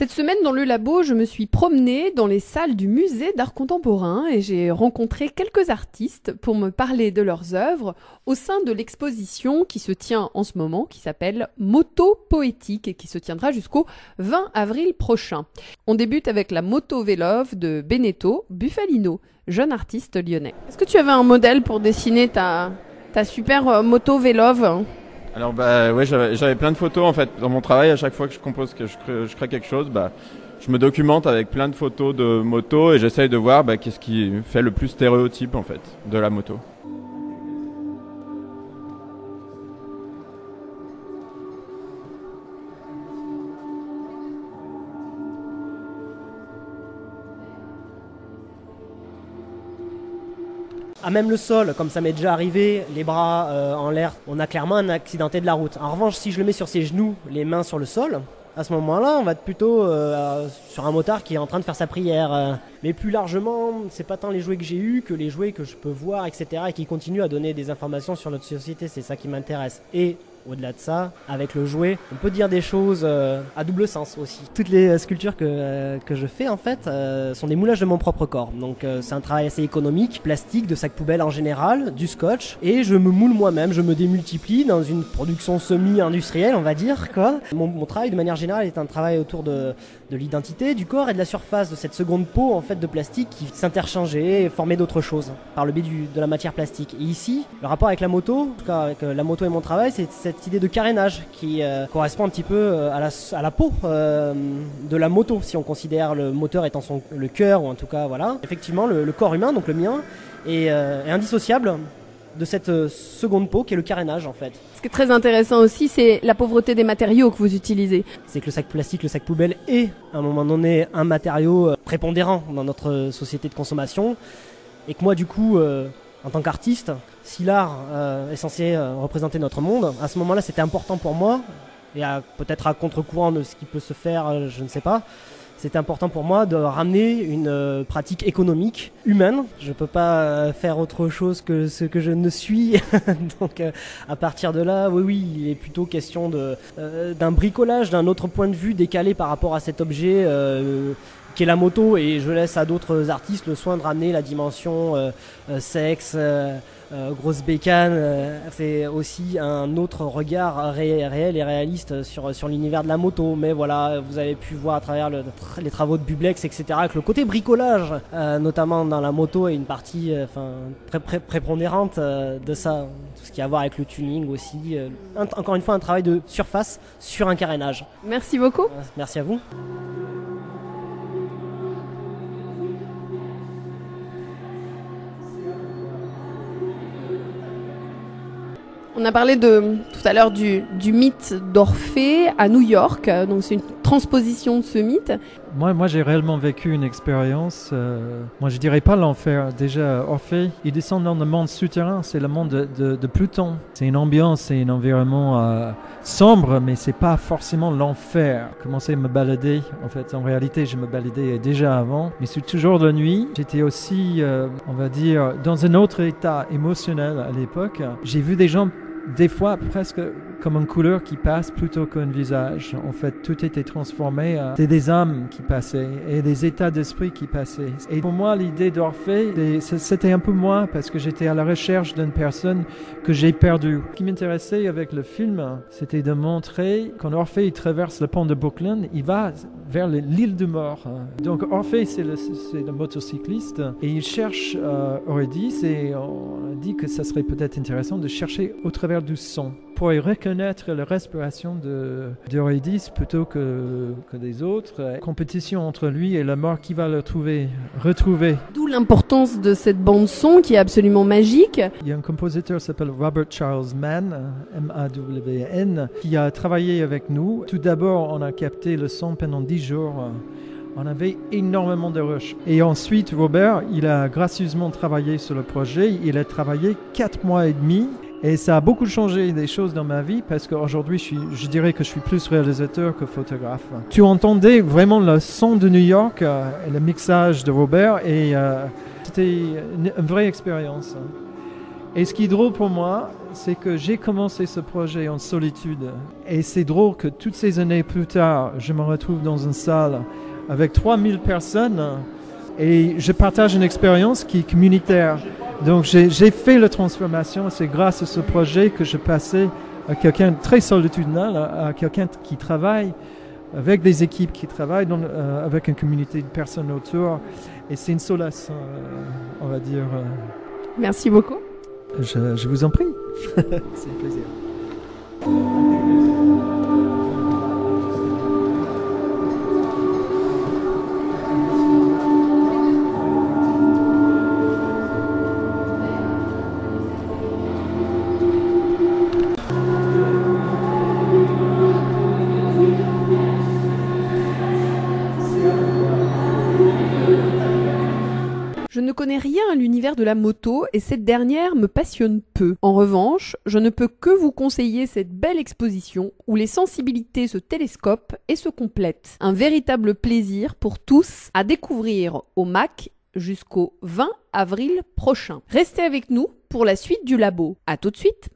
Cette semaine dans le labo, je me suis promenée dans les salles du musée d'art contemporain et j'ai rencontré quelques artistes pour me parler de leurs œuvres au sein de l'exposition qui se tient en ce moment, qui s'appelle Moto Poétique et qui se tiendra jusqu'au 20 avril prochain. On débute avec la Moto Vélove de Benedetto Bufalino, jeune artiste lyonnais. Est-ce que tu avais un modèle pour dessiner ta super Moto Vélove ? Alors ouais, j'avais plein de photos en fait. Dans mon travail, à chaque fois que je compose, que je crée quelque chose, je me documente avec plein de photos de moto et j'essaye de voir qu'est-ce qui fait le plus stéréotype en fait de la moto. À même le sol, comme ça m'est déjà arrivé, les bras en l'air, on a clairement un accidenté de la route. En revanche, si je le mets sur ses genoux, les mains sur le sol, à ce moment-là, on va être plutôt sur un motard qui est en train de faire sa prière. Mais plus largement, c'est pas tant les jouets que j'ai eus que les jouets que je peux voir, etc. et qui continuent à donner des informations sur notre société, c'est ça qui m'intéresse. Et au-delà de ça, avec le jouet, on peut dire des choses à double sens aussi. Toutes les sculptures que je fais en fait sont des moulages de mon propre corps. Donc c'est un travail assez économique, plastique, de sacs poubelles en général, du scotch. Et je me moule moi-même, je me démultiplie dans une production semi-industrielle, on va dire, quoi. Mon travail de manière générale est un travail autour de l'identité, du corps et de la surface de cette seconde peau en fait de plastique qui s'interchangeait et formait d'autres choses par le biais de la matière plastique. Et ici, le rapport avec la moto, en tout cas avec la moto et mon travail, c'est cette idée de carénage qui correspond un petit peu à la peau de la moto, si on considère le moteur étant le cœur, ou en tout cas voilà. Effectivement, le corps humain, donc le mien, est indissociable de cette seconde peau qui est le carénage en fait. Ce qui est très intéressant aussi, c'est la pauvreté des matériaux que vous utilisez. C'est que le sac plastique, le sac poubelle est à un moment donné un matériau prépondérant dans notre société de consommation et que moi du coup, en tant qu'artiste, si l'art est censé représenter notre monde, à ce moment-là c'était important pour moi et peut-être à contre-courant de ce qui peut se faire, je ne sais pas. C'était important pour moi de ramener une pratique économique, humaine. Je peux pas faire autre chose que ce que je ne suis. Donc à partir de là, oui, il est plutôt question d'un bricolage, d'un autre point de vue décalé par rapport à cet objet qu'est la moto. Et je laisse à d'autres artistes le soin de ramener la dimension sexe, grosse bécane. C'est aussi un autre regard réel et réaliste sur l'univers de la moto. Mais voilà, vous avez pu voir à travers les travaux de Bublex, etc., que le côté bricolage, notamment dans la moto, est une partie très prépondérante de ça. Tout ce qui a à voir avec le tuning aussi. Encore une fois, un travail de surface sur un carénage. Merci beaucoup. Merci à vous. On a parlé tout à l'heure du mythe d'Orphée à New York, donc c'est une transposition de ce mythe. Moi j'ai réellement vécu une expérience, moi je dirais pas l'enfer, déjà Orphée, il descend dans le monde souterrain, c'est le monde de Pluton. C'est une ambiance, c'est un environnement sombre, mais c'est pas forcément l'enfer. J'ai commencé à me balader, en fait en réalité je me baladais déjà avant, mais c'est toujours de nuit. J'étais aussi, on va dire, dans un autre état émotionnel à l'époque. J'ai vu des gens des fois presque comme une couleur qui passe plutôt qu'un visage. En fait, tout était transformé. C'était des âmes qui passaient et des états d'esprit qui passaient. Et pour moi, l'idée d'Orphée, c'était un peu moi parce que j'étais à la recherche d'une personne que j'ai perdue. Ce qui m'intéressait avec le film, c'était de montrer quand Orphée il traverse le pont de Brooklyn, il va vers l'île de mort. Donc Orphée, c'est le motocycliste et il cherche Eurydice et on a dit que ça serait peut-être intéressant de chercher au travers du son pour y reconnaître la respiration d'Eurydice plutôt que des autres. Compétition entre lui et la mort qui va le retrouver. D'où l'importance de cette bande-son qui est absolument magique. Il y a un compositeur qui s'appelle Robert Charles Mann, M-A-W-N, qui a travaillé avec nous. Tout d'abord, on a capté le son pendant 10 jours. On avait énormément de rush. Et ensuite, Robert, il a gracieusement travaillé sur le projet. Il a travaillé 4 mois et demi. Et ça a beaucoup changé des choses dans ma vie parce qu'aujourd'hui, je dirais que je suis plus réalisateur que photographe. Tu entendais vraiment le son de New York et le mixage de Robert et c'était une vraie expérience. Et ce qui est drôle pour moi, c'est que j'ai commencé ce projet en solitude. Et c'est drôle que toutes ces années plus tard, je me retrouve dans une salle avec 3000 personnes et je partage une expérience qui est communautaire. Donc j'ai fait la transformation. C'est grâce à ce projet que je passais à quelqu'un de très solitudinal, à quelqu'un qui travaille avec des équipes qui travaillent avec une communauté de personnes autour. Et c'est une solace, on va dire. Merci beaucoup. Je vous en prie. C'est un plaisir. Je ne connais rien à l'univers de la moto et cette dernière me passionne peu. En revanche, je ne peux que vous conseiller cette belle exposition où les sensibilités se télescopent et se complètent. Un véritable plaisir pour tous à découvrir au MAC jusqu'au 20 avril prochain. Restez avec nous pour la suite du labo. À tout de suite.